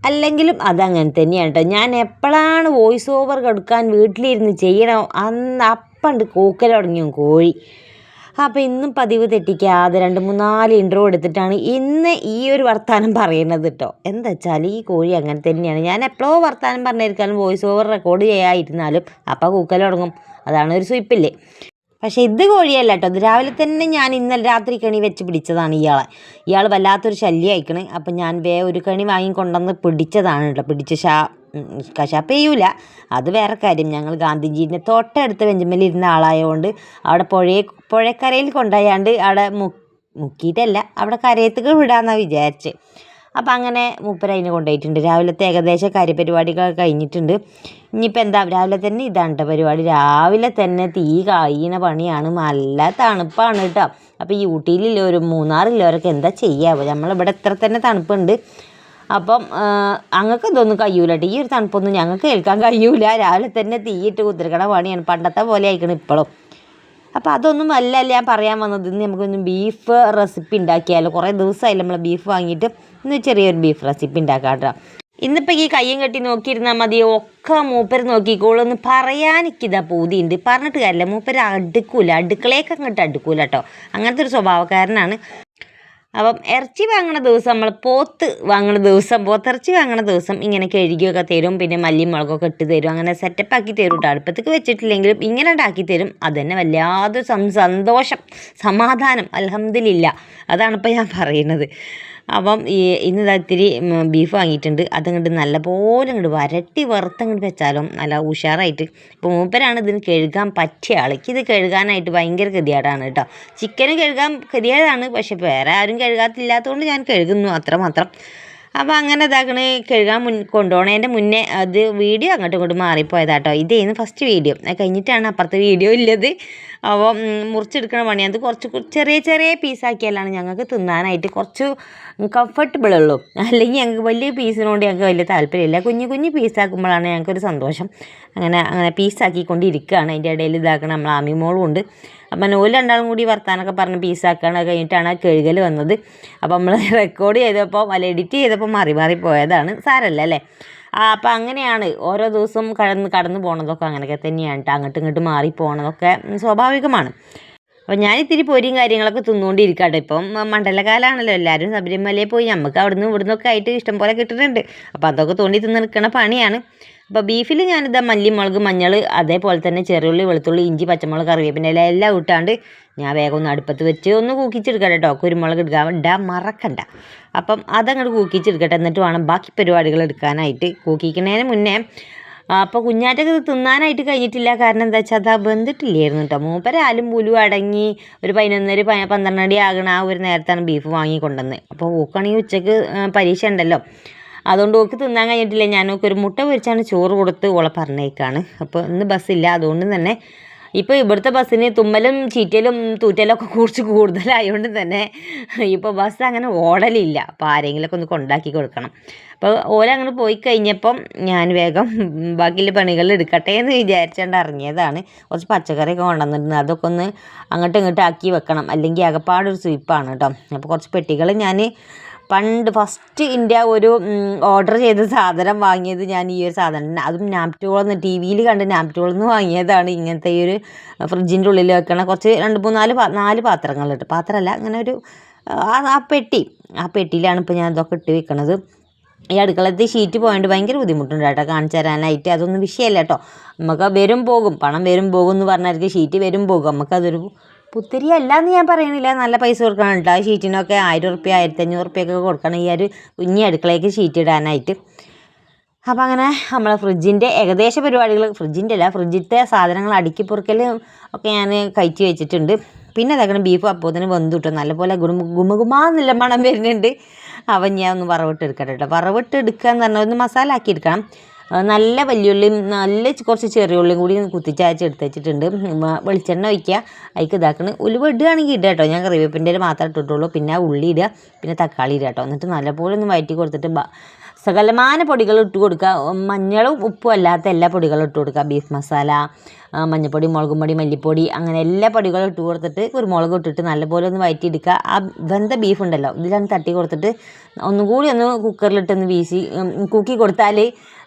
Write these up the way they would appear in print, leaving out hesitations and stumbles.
അല്ലെങ്കിലും അതങ്ങനെ തന്നെയാണ് കേട്ടോ. ഞാൻ എപ്പോഴാണ് വോയിസ് ഓവർ കൊടുക്കാൻ വീട്ടിലിരുന്ന് ചെയ്യണോ അന്ന് അപ്പണ്ട് കൂക്കൽ തുടങ്ങിയും കോഴി. അപ്പോൾ ഇന്നും പതിവ് തെറ്റിക്കാതെ 2-3-4 ഇൻട്രോ എടുത്തിട്ടാണ് ഇന്ന് ഈ ഒരു വർത്തമാനം പറയുന്നത് കേട്ടോ. എന്താ വെച്ചാൽ ഈ കോഴി അങ്ങനെ തന്നെയാണ്. ഞാൻ എപ്പോഴോ വർത്തമാനം പറഞ്ഞിരിക്കാനും വോയിസ് ഓവർ റെക്കോർഡ് ചെയ്യാതിരുന്നാലും അപ്പോൾ കൂക്കൽ തുടങ്ങും. അതാണ് ഒരു സുയിപ്പില്ലേ. പക്ഷേ ഇത് കോഴിയല്ല കേട്ടോ. ഇത് രാവിലെ തന്നെ ഞാൻ ഇന്നലെ രാത്രി കണി വെച്ച് പിടിച്ചതാണ് ഇയാൾ വല്ലാത്തൊരു ശല്യം അയക്കണ്. അപ്പം ഞാൻ ഒരു കണി വാങ്ങിക്കൊണ്ടുവന്ന് പിടിച്ചതാണ് കേട്ടോ. പിടിച്ച് കശാപ്പ് ചെയ്യൂല, അത് വേറെ കാര്യം. ഞങ്ങൾ ഗാന്ധിജീൻ്റെ തൊട്ടടുത്ത വെഞ്ചുമലിരുന്ന ആളായതുകൊണ്ട് അവിടെ പുഴക്കരയിൽ കൊണ്ടുപോയാണ്ട് അവിടെ മുക്കിയിട്ടല്ല, അവിടെ കരയത്തേക്ക് വിടാമെന്നാണ് വിചാരിച്ച്. അപ്പം അങ്ങനെ മൂപ്പര് അതിന് കൊണ്ടുപോയിട്ടുണ്ട്. രാവിലത്തെ ഏകദേശം കാര്യപരിപാടികളൊക്കെ കഴിഞ്ഞിട്ടുണ്ട്. ഇനിയിപ്പോൾ എന്താ രാവിലെ തന്നെ ഇതാണ് കേട്ടോ പരിപാടി. രാവിലെ തന്നെ തീ കായ്യണ പണിയാണ്. നല്ല തണുപ്പാണ് കേട്ടോ. അപ്പോൾ ഈ ഊട്ടിയിലുള്ളവരും മൂന്നാറിലുള്ളവരൊക്കെ എന്താ ചെയ്യാവോ, നമ്മളിവിടെ ഇത്ര തന്നെ തണുപ്പുണ്ട്. അപ്പം ഞങ്ങൾക്ക് ഇതൊന്നും കഴിയൂല കേട്ടോ. ഈ ഒരു തണുപ്പൊന്നും ഞങ്ങൾക്ക് കേൾക്കാൻ കഴിയൂല. രാവിലെ തന്നെ തീയിട്ട് കുത്തിരിക്കണ പണിയാണ്. പണ്ടത്തെ പോലെ ആയിക്കണം ഇപ്പോഴും. അപ്പോൾ അതൊന്നും അല്ല ഞാൻ പറയാൻ വന്നത്. ഇന്ന് നമുക്കൊന്ന് ബീഫ് റെസിപ്പി ഉണ്ടാക്കിയാലോ. കുറേ ദിവസമായില്ല നമ്മൾ ബീഫ് വാങ്ങിയിട്ട്. ഇന്ന് ചെറിയൊരു ബീഫ് റെസിപ്പി ഉണ്ടാക്കാം കേട്ടോ. ഇന്നിപ്പോൾ ഈ കയ്യും കെട്ടി നോക്കിയിരുന്നാൽ മതി, ഒക്കെ മൂപ്പര് നോക്കിക്കോളൂന്ന് പറയാനിക്കിതാ പൂതിയുണ്ട്. പറഞ്ഞിട്ട് കാര്യമില്ല, മൂപ്പര് അടുക്കളയൊക്കെ അങ്ങോട്ട് അടുക്കൂല കേട്ടോ. അങ്ങനത്തെ ഒരു സ്വഭാവക്കാരനാണ്. അപ്പം ഇറച്ചി വാങ്ങണ ദിവസം നമ്മൾ പോത്തിറച്ചി വാങ്ങണ ദിവസം ഇങ്ങനെ കഴുകിയൊക്കെ തരും. പിന്നെ മല്ലിയും മുളകൊക്കെ ഇട്ട് തരും. അങ്ങനെ സെറ്റപ്പാക്കി തരും കേട്ടോ. അടുപ്പത്തേക്ക് വെച്ചിട്ടില്ലെങ്കിലും ഇങ്ങനെ ഉണ്ടാക്കി തരും. അതുതന്നെ വല്ലാതൊരു സന്തോഷം, സമാധാനം, അൽഹംദുലില്ലാ. അതാണിപ്പോൾ ഞാൻ പറയുന്നത്. അപ്പം ഇന്ന് ഇത്തിരി ബീഫ് വാങ്ങിയിട്ടുണ്ട്. അതങ്ങോട്ട് നല്ലപോലെ അങ്ങോട്ട് വരട്ടി വറുത്തങ്ങോട്ട് വെച്ചാലും നല്ല ഉഷാറായിട്ട്. ഇപ്പോൾ മൂപ്പരാണ് ഇതിന് കഴുകാൻ പറ്റിയ ആൾക്ക്. ഇത് കഴുകാനായിട്ട് ഭയങ്കര ഗതികേടാണ് കേട്ടോ. ചിക്കന് കഴുകാൻ ഗതികേടാണ്, പക്ഷെ വേറെ ആരും കഴുകാത്തില്ലാത്തതുകൊണ്ട് ഞാൻ കഴുകുന്നു അത്രമാത്രം. അപ്പോൾ അങ്ങനെ ഇതാക്കണേ കഴുകാൻ കൊണ്ടുപോകണതിൻ്റെ മുന്നേ അത് വീഡിയോ അങ്ങോട്ടും ഇങ്ങോട്ടും മാറിപ്പോയതാട്ടോ. ഇതേന്ന് ഫസ്റ്റ് വീഡിയോ. അത് കഴിഞ്ഞിട്ടാണ് അപ്പുറത്തെ വീഡിയോ ഉള്ളത്. അപ്പോൾ മുറിച്ചെടുക്കണ പണിയാണ്. അത് കുറച്ച് ചെറിയ പീസാക്കിയാലാണ് ഞങ്ങൾക്ക് തിന്നാനായിട്ട് കുറച്ച് കംഫർട്ടബിൾ ഉള്ളൂ. അല്ലെങ്കിൽ ഞങ്ങൾക്ക് വലിയ പീസിനോട് ഞങ്ങൾക്ക് വലിയ താല്പര്യമില്ല. കുഞ്ഞു പീസാക്കുമ്പോഴാണ് ഞങ്ങൾക്കൊരു സന്തോഷം. അങ്ങനെ പീസാക്കിക്കൊണ്ടിരിക്കുകയാണ്. അതിൻ്റെ ഇടയിൽ ഇതാക്കണം നമ്മൾ ആമിമോളും ഉണ്ട്. അപ്പം ഓല് രണ്ടാളും കൂടി വർത്താനൊക്കെ പറഞ്ഞ് പീസാക്കുകയാണ്. കഴിഞ്ഞിട്ടാണ് ആ കഴുകൽ വന്നത്. അപ്പോൾ നമ്മൾ റെക്കോർഡ് ചെയ്തപ്പോൾ എഡിറ്റ് ചെയ്തപ്പോൾ മാറി പോയതാണ്. സാരമല്ല അല്ലേ. അപ്പം അങ്ങനെയാണ് ഓരോ ദിവസം കടന്നു പോണതൊക്കെ അങ്ങനെയൊക്കെ തന്നെയാണ് കേട്ടോ. അങ്ങോട്ടും ഇങ്ങോട്ടും മാറിപ്പോണതൊക്കെ സ്വാഭാവികമാണ്. അപ്പോൾ ഞാൻ ഇത്തിരി പൊരിയും കാര്യങ്ങളൊക്കെ തിന്നുകൊണ്ടിരിക്കട്ടെ. ഇപ്പം മണ്ഡലകാലമാണല്ലോ, എല്ലാവരും ശബരിമലയിൽ പോയി. നമുക്ക് അവിടുന്ന് ഇവിടുന്നൊക്കെ ആയിട്ട് ഇഷ്ടം പോലെ കിട്ടുന്നുണ്ട്. അപ്പോൾ അതൊക്കെ തോണ്ടി തിന്ന് നിൽക്കണ പണിയാണ്. അപ്പോൾ ബീഫിൽ ഞാനിതാ മല്ലി, മുളക്, മഞ്ഞൾ, അതേപോലെ തന്നെ ചെറുള്ളി, വെളുത്തുള്ളി, ഇഞ്ചി, പച്ചമുളക്, കറിവേപ്പിൻ്റെ എല്ലാം ഇട്ടാണ്ട് ഞാൻ വേഗം ഒന്ന് അടുപ്പത്ത് വെച്ച് ഒന്ന് കൂക്കിച്ചെടുക്കട്ടെ കേട്ടോ. കുരുമുളക് ഇടാൻ മറക്കണ്ട. അപ്പം അതങ്ങോട്ട് കൂക്കിച്ചെടുക്കട്ടെ. എന്നിട്ട് വേണം ബാക്കി പരിപാടികൾ എടുക്കാനായിട്ട്. കൂക്കിക്കുന്നതിന് മുന്നേ അപ്പോൾ കുഞ്ഞാറ്റക്ക് ഇത് തിന്നാനായിട്ട് കഴിഞ്ഞിട്ടില്ല. കാരണം എന്താ വെച്ചാൽ അത് വെന്തിട്ടില്ലായിരുന്നു കേട്ടോ. മൂപ്പരാലും പുലും അടങ്ങി ഒരു 11-12 അടി ആകണ ആ ഒരു നേരത്താണ് ബീഫ് വാങ്ങിക്കൊണ്ടുവന്നത്. അപ്പോൾ ഓക്കാണെങ്കിൽ ഉച്ചക്ക് പരീക്ഷ ഉണ്ടല്ലോ, അതുകൊണ്ട് ഓക്ക് തിന്നാൻ കഴിഞ്ഞിട്ടില്ല. ഞാനൊക്കെ ഒരു മുട്ട പൊരിച്ചാണ് ചോറ് കൊടുത്ത് ഓളെ പറഞ്ഞേക്കാണ്. അപ്പോൾ ഇന്ന് ബസ്സില്ല. അതുകൊണ്ട് തന്നെ ഇപ്പോൾ ഇവിടുത്തെ ബസ്സിന് തുമ്മലും ചീറ്റലും തൂറ്റലൊക്കെ കുറച്ച് കൂടുതലായതുകൊണ്ട് തന്നെ ഇപ്പോൾ ബസ് അങ്ങനെ ഓടലില്ല. അപ്പോൾ ആരെങ്കിലുമൊക്കെ ഒന്ന് കൊണ്ടാക്കി കൊടുക്കണം. അപ്പോൾ ഓരങ്ങനെ പോയി കഴിഞ്ഞപ്പം ഞാൻ വേഗം ബാക്കിയുള്ള പണികൾ എടുക്കട്ടെ എന്ന് വിചാരിച്ചുകൊണ്ട് ഇറങ്ങിയതാണ്. കുറച്ച് പച്ചക്കറിയൊക്കെ കൊണ്ടുവന്നിട്ടുണ്ട്. അതൊക്കെ ഒന്ന് അങ്ങോട്ടും ഇങ്ങോട്ടും ആക്കി വെക്കണം, അല്ലെങ്കിൽ അകപ്പാടൊരു സ്വീപ്പാണ് കേട്ടോ. അപ്പോൾ കുറച്ച് പെട്ടികൾ ഞാൻ പണ്ട് ഫസ്റ്റ് ഇന്ത്യ ഒരു ഓർഡർ ചെയ്ത സാധനം വാങ്ങിയത് ഞാൻ ഈ ഒരു സാധനം, അതും നാപ്റ്റോളെന്ന് ടി വിയിൽ കണ്ട് നാപ്റ്റോളെന്ന് വാങ്ങിയതാണ്. ഇങ്ങനത്തെ ഈ ഒരു ഫ്രിഡ്ജിൻ്റെ ഉള്ളിൽ വെക്കണ കുറച്ച് 4 പാത്രങ്ങൾ ഇട്ട്, പാത്രമല്ല അങ്ങനെ ഒരു ആ പെട്ടിയിലാണ് ഇപ്പോൾ ഞാൻ ഇതൊക്കെ ഇട്ട് വെക്കണത്. ഈ അടുക്കളത്തെ ഷീറ്റ് പോയിട്ട് ഭയങ്കര ബുദ്ധിമുട്ടുണ്ട് കേട്ടോ കാണിച്ചു തരാനായിട്ട്. അതൊന്നും വിഷയമല്ല കേട്ടോ. നമുക്ക് വരും പോകും, പണം വരും പോകും എന്ന് പറഞ്ഞാൽ ഷീറ്റ് വരും പോകും. നമുക്കതൊരു പുത്തിരി അല്ല എന്ന് ഞാൻ പറയണില്ല. നല്ല പൈസ കൊടുക്കണം കേട്ടോ. ആ ഷീറ്റിനൊക്കെ 1000 റുപ്യ 1500 ഒക്കെ കൊടുക്കണം ഈ ഒരു കുഞ്ഞി അടുക്കളയ്ക്ക് ഷീറ്റ് ഇടാനായിട്ട്. അപ്പോൾ അങ്ങനെ നമ്മളെ ഫ്രിഡ്ജിൻ്റെ ഏകദേശ പരിപാടികൾ, ഫ്രിഡ്ജിലത്തെ സാധനങ്ങൾ അടുക്കി പൊറുക്കൽ ഒക്കെ ഞാൻ കഴിച്ച് വെച്ചിട്ടുണ്ട്. പിന്നെ അതൊക്കെ ബീഫ് അപ്പോത്തിന് വെന്തു കിട്ടും. നല്ലപോലെ ഗുമഗുമാന്നുള്ള മണം വരുന്നുണ്ട്. അവൻ ഞാൻ ഒന്ന് വറവിട്ട് എടുക്കട്ടെ കേട്ടോ. വറവിട്ട് എടുക്കുക എന്ന് പറഞ്ഞാൽ ഒന്ന് മസാല ആക്കി എടുക്കണം. നല്ല വലിയുള്ളിയും കുറച്ച് ചെറിയ ഉള്ളിയും കൂടി കുത്തിച്ചയച്ച് എടുത്ത് വെച്ചിട്ടുണ്ട്. വെളിച്ചെണ്ണ ഒഴിക്കുക, അതിക്ക് ഇതാക്കണം. ഉലുവ ഇടുകയാണെങ്കിൽ ഇടുക കേട്ടോ. ഞാൻ കറിവേപ്പിൻ്റെ മാത്രമേ ഇട്ടിട്ടുള്ളൂ. പിന്നെ ഉള്ളി ഇടുക, പിന്നെ തക്കാളി ഇടുക കേട്ടോ. എന്നിട്ട് നല്ലപോലെ ഒന്ന് വഴറ്റി കൊടുത്തിട്ട് സകലമാന പൊടികൾ ഇട്ട് കൊടുക്കുക. മഞ്ഞളും ഉപ്പും അല്ലാത്ത എല്ലാ പൊടികളും ഇട്ട് കൊടുക്കുക. ബീഫ് മസാല, മഞ്ഞൾപ്പൊടി, മുളകും പൊടി, മല്ലിപ്പൊടി, അങ്ങനെ എല്ലാ പൊടികളും ഇട്ട് കൊടുത്തിട്ട് കുരുമുളക് ഇട്ടിട്ട് നല്ലപോലെ ഒന്ന് വഴറ്റിയെടുക്കുക. ആ വെന്ത ബീഫ് ഉണ്ടല്ലോ ഇതിലാണ് തട്ടി കൊടുത്തിട്ട് ഒന്നുകൂടി ഒന്ന് കുക്കറിലിട്ടൊന്ന് വീശി കൂക്കി കൊടുത്താൽ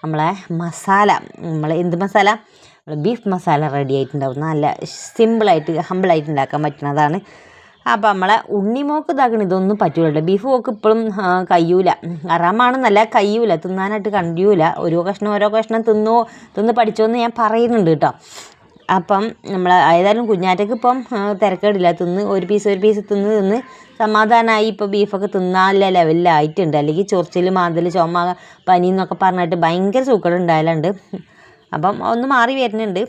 നമ്മളെ മസാല, എന്ത് മസാല, ബീഫ് മസാല റെഡി ആയിട്ടുണ്ടാവും. നല്ല സിമ്പിളായിട്ട് ഹമ്പിളായിട്ട് ഉണ്ടാക്കാൻ പറ്റുന്നതാണ്. അപ്പോൾ നമ്മളെ ഉണ്ണിമോക്ക് ഇതാക്കണം, ഇതൊന്നും പറ്റൂല. ബീഫ് പോക്ക് ഇപ്പോഴും കഴിയൂല, അറാമാണെന്നല്ല, കഴിയൂല, തിന്നാനായിട്ട് കഴിയൂല. ഓരോ കഷ്ണം തിന്ന് പഠിച്ചോന്ന് ഞാൻ പറയുന്നുണ്ട് കേട്ടോ. അപ്പം നമ്മൾ ഏതായാലും കുഞ്ഞാറ്റക്ക് ഇപ്പം തിരക്കേടില്ല, ഒരു പീസ് തിന്ന് സമാധാനമായി. ഇപ്പോൾ ബീഫൊക്കെ തിന്നാനുള്ള ലെവലിലായിട്ടുണ്ട്. അല്ലെങ്കിൽ ചൊറിച്ചിൽ, മാന്തൽ, ചുമ, പനി എന്നൊക്കെ പറഞ്ഞിട്ട് ഭയങ്കര സൂക്കേട് ഉണ്ടായാലുണ്ട്. അപ്പം ഒന്ന് മാറി വരുന്നുണ്ട്.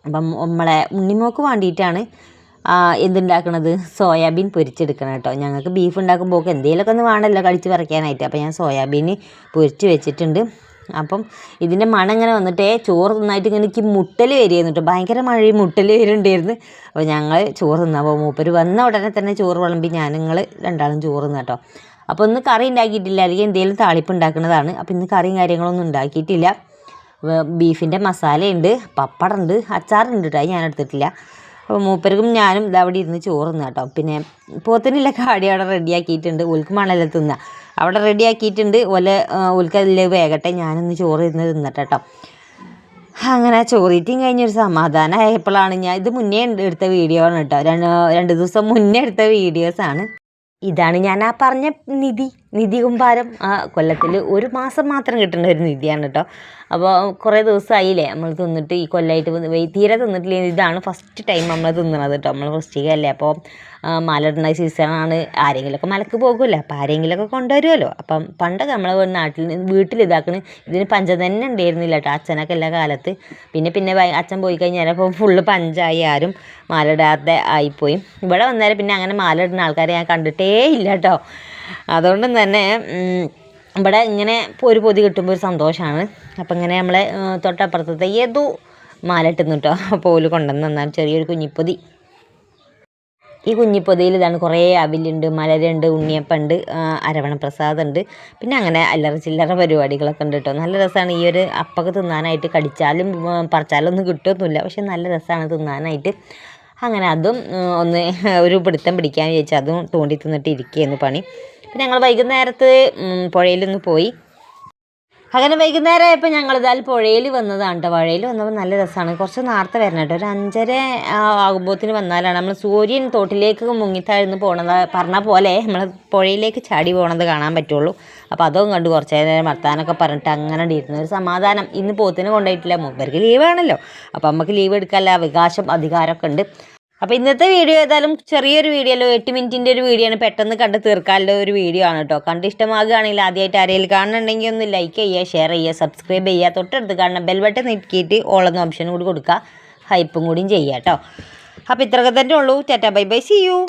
അപ്പം നമ്മളെ ഉണ്ണിമോക്ക് വേണ്ടിയിട്ടാണ് എന്തുണ്ടാക്കണത്, സോയാബീൻ പൊരിച്ചെടുക്കണം കേട്ടോ. ഞങ്ങൾക്ക് ബീഫ് ഉണ്ടാക്കുമ്പോൾ എന്തെങ്കിലുമൊക്കെ ഒന്ന് വേണമല്ലോ കടിച്ച് പറിക്കാനായിട്ട്. അപ്പോൾ ഞാൻ സോയാബീൻ പൊരിച്ച് വെച്ചിട്ടുണ്ട്. അപ്പം ഇതിൻ്റെ മണം ഇങ്ങനെ വന്നിട്ടേ ചോറ് തിന്നായിട്ട് ഇങ്ങനെ എനിക്ക് മുട്ടൽ വരികയായിരുന്നു കേട്ടോ. ഭയങ്കര മഴയും മുട്ടൽ വരുന്നുണ്ടായിരുന്നു. അപ്പോൾ ഞങ്ങൾ ചോറ് തിന്നപ്പോൾ മൂപ്പര് വന്ന ഉടനെ തന്നെ ചോറ് വിളമ്പി ഞങ്ങൾ രണ്ടാളും ചോറ് തിന്ന കേട്ടോ. അപ്പോൾ ഇന്ന് കറി ഉണ്ടാക്കിയിട്ടില്ല, അല്ലെങ്കിൽ എന്തെങ്കിലും താളിപ്പ് ഉണ്ടാക്കുന്നതാണ്. അപ്പോൾ ഇന്ന് കറിയും കാര്യങ്ങളൊന്നും ഉണ്ടാക്കിയിട്ടില്ല. ബീഫിൻ്റെ മസാലയുണ്ട്, പപ്പടമുണ്ട്, അച്ചാറുണ്ട് കേട്ടോ, ഞാൻ എടുത്തിട്ടില്ല. അപ്പോൾ മൂപ്പർക്കും ഞാനും ഇതവിടെ ഇരുന്ന് ചോറ് തിന്ന കേട്ടോ. പിന്നെ പോത്തിനുള്ള കാടി അവിടെ റെഡിയാക്കിയിട്ടുണ്ട്. ഓൽക്ക് മണല തിന്ന അവിടെ റെഡിയാക്കിയിട്ടുണ്ട്. ഓൽക്കതിൽ വേഗട്ടെ, ഞാനൊന്ന് ചോറ് ഇരുന്ന് തിന്നട്ടെ കേട്ടോ. അങ്ങനെ ചോറിറ്റും കഴിഞ്ഞൊരു സമാധാനം ആയപ്പോഴാണ് ഇത് മുന്നേ എടുത്ത വീഡിയോ ആണ് കേട്ടോ. 2 ദിവസം മുന്നേ എടുത്ത വീഡിയോസാണ്. ഇതാണ് ഞാൻ ആ പറഞ്ഞ നിധി കുമ്പാരം. കൊല്ലത്തിൽ 1 മാസം മാത്രം കിട്ടുന്ന ഒരു നിധിയാണ് കേട്ടോ. അപ്പോൾ കുറേ ദിവസമായില്ലേ നമ്മൾ തിന്നിട്ട്, ഈ കൊല്ലമായിട്ട് തീരെ തിന്നിട്ടില്ല. ഇതാണ് ഫസ്റ്റ് ടൈം നമ്മൾ തിന്നണത് കേട്ടോ. നമ്മൾ വൃശ്ചികമല്ലേ, അപ്പോൾ മലയിടുന്ന സീസണാണ്. ആരെങ്കിലുമൊക്കെ മലക്ക് പോകുമല്ലോ, അപ്പോൾ ആരെങ്കിലുമൊക്കെ കൊണ്ടുവരുമല്ലോ. അപ്പം പണ്ടൊക്കെ നമ്മളെ വീട്ടിൽ ഇതാക്കണ് ഇതിന് പഞ്ചം തന്നെ ഉണ്ടായിരുന്നില്ല കേട്ടോ, അച്ഛനൊക്കെ എല്ലാ കാലത്ത്. പിന്നെ അച്ഛൻ പോയി കഴിഞ്ഞാൽ അപ്പോൾ ഫുള്ള് പഞ്ചായി, ആരും മാലയിടാതെ ആയിപ്പോയി. ഇവിടെ വന്നാലും പിന്നെ അങ്ങനെ മാലയിടുന്ന ആൾക്കാരെ ഞാൻ കണ്ടിട്ടേ ഇല്ല കേട്ടോ. അതുകൊണ്ട് തന്നെ ഇവിടെ ഇങ്ങനെ ഒരു പൊതി കിട്ടുമ്പോൾ ഒരു സന്തോഷമാണ്. അപ്പം ഇങ്ങനെ നമ്മളെ തൊട്ടപ്പുറത്തത്തെ ഏതോ മാലയിട്ടുന്നു കേട്ടോ. അപ്പോൾ ഓല് കൊണ്ടുവന്ന് തന്നാൽ ചെറിയൊരു കുഞ്ഞിപ്പൊതി. ഈ കുഞ്ഞിപ്പൊതിയിൽ ഇതാണ് കുറേ അവിലുണ്ട്, മലരുണ്ട്, ഉണ്ണിയപ്പമുണ്ട്, അരവണ പ്രസാദമുണ്ട്, പിന്നെ അങ്ങനെ അല്ലറ ചില്ലറ പരിപാടികളൊക്കെ ഉണ്ട് കേട്ടോ. നല്ല രസമാണ്. ഈ ഒരു അപ്പൊക്കെ തിന്നാനായിട്ട് കടിച്ചാലും പറിച്ചാലും ഒന്നും കിട്ടുമൊന്നുമില്ല, പക്ഷെ നല്ല രസമാണ് തിന്നാനായിട്ട്. അങ്ങനെ അതും ഒന്ന് ഒരു പിടുത്തം പിടിക്കാൻ വിചാരിച്ചാൽ അതും തോണ്ടി തിന്നിട്ട് ഇരിക്കുകയായിരുന്നു പണി. പിന്നെ ഞങ്ങൾ വൈകുന്നേരത്ത് പുഴയിലൊന്ന് പോയി. അങ്ങനെ വൈകുന്നേരം ആയപ്പോൾ ഞങ്ങളിതാൽ പുഴയിൽ വന്നതാണ് കേട്ടോ. പുഴയിൽ വന്നപ്പോൾ നല്ല രസമാണ്. കുറച്ച് നേരത്തെ വരണം കേട്ടോ, ഒരു 5:30 ആകുമ്പോഴത്തിന് വന്നാലാണ് നമ്മൾ സൂര്യൻ തോട്ടിലേക്ക് മുങ്ങിത്താഴ്ന്ന് പോകണത് പറഞ്ഞ പോലെ നമ്മൾ പുഴയിലേക്ക് ചാടി പോകണത് കാണാൻ പറ്റുള്ളൂ. അപ്പോൾ അതും കണ്ട് കുറച്ച് നേരം വർത്താനൊക്കെ പറഞ്ഞിട്ട് അങ്ങനെ ഇരുന്ന ഒരു സമാധാനം. ഇന്ന് പോത്തിനെ കൊണ്ടുപോയിട്ടില്ല, മൂപ്പർക്ക് ലീവാണല്ലോ, അപ്പോൾ നമുക്ക് ലീവ് എടുക്കാനുള്ള അവകാശം അധികാരമൊക്കെ ഉണ്ട്. അപ്പോൾ ഇന്നത്തെ വീഡിയോ ഏതായാലും ചെറിയൊരു വീഡിയോ അല്ലോ, 8 മിനിറ്റിൻ്റെ ഒരു വീഡിയോ ആണ്, പെട്ടെന്ന് കണ്ട് തീർക്കാനുള്ള ഒരു വീഡിയോ ആണ് കേട്ടോ. കണ്ട് ഇഷ്ടമാകുകയാണെങ്കിൽ ആദ്യമായിട്ട് ആരെങ്കിലും കാണുന്നുണ്ടെങ്കിൽ ഒന്ന് ലൈക്ക് ചെയ്യുക, ഷെയർ ചെയ്യുക, സബ്സ്ക്രൈബ് ചെയ്യുക, തൊട്ടടുത്ത് കാണുന്ന ബെൽ ബട്ടൺ ഞെക്കിയിട്ട് ഓളെന്ന ഓപ്ഷൻ കൂടി കൊടുക്കുക, ഹൈപ്പും കൂടിയും ചെയ്യുക കേട്ടോ. അപ്പോൾ ഇത്രയൊക്കെ തന്നെ ഉള്ളൂ. Tata bye bye, see U.